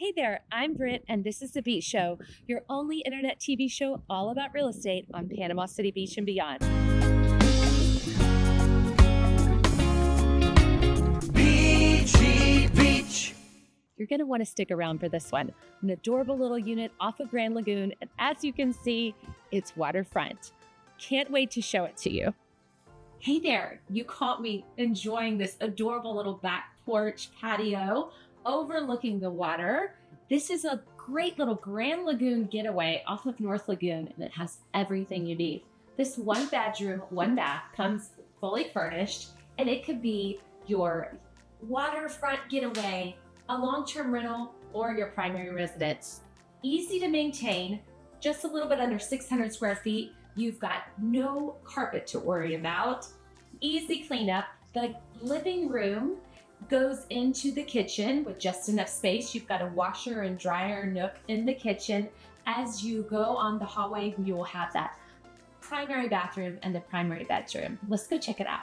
Hey there, I'm Britt, and this is The Beach Show, your only internet TV show all about real estate on Panama City Beach and beyond. Beachy Beach. You're going to want to stick around for this one. An adorable little unit off of Grand Lagoon, and as you can see, it's waterfront. Can't wait to show it to you. Hey there, you caught me enjoying this adorable little back porch patio overlooking the water. This is a great little Grand Lagoon getaway off of North Lagoon, and it has everything you need. This one bedroom, one bath comes fully furnished, and it could be your waterfront getaway, a long-term rental, or your primary residence. Easy to maintain, just a little bit under 600 square feet. You've got no carpet to worry about. Easy cleanup. The living room goes into the kitchen with just enough space. You've got a washer and dryer nook in the kitchen. As you go on the hallway, you will have that primary bathroom and the primary bedroom. Let's go check it out.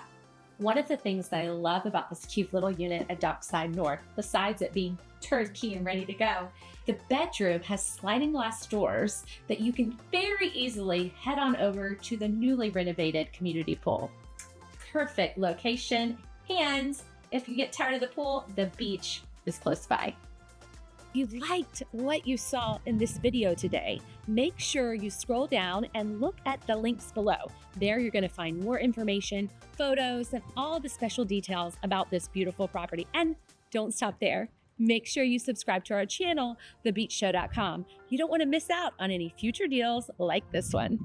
One of the things that I love about this cute little unit at Dockside North, besides it being turnkey and ready to go, the bedroom has sliding glass doors that you can very easily head on over to the newly renovated community pool. Perfect location, and if you get tired of the pool, the beach is close by. If you liked what you saw in this video today, make sure you scroll down and look at the links below. There you're going to find more information, photos, and all the special details about this beautiful property. And don't stop there. Make sure you subscribe to our channel, thebeachshow.com. You don't want to miss out on any future deals like this one.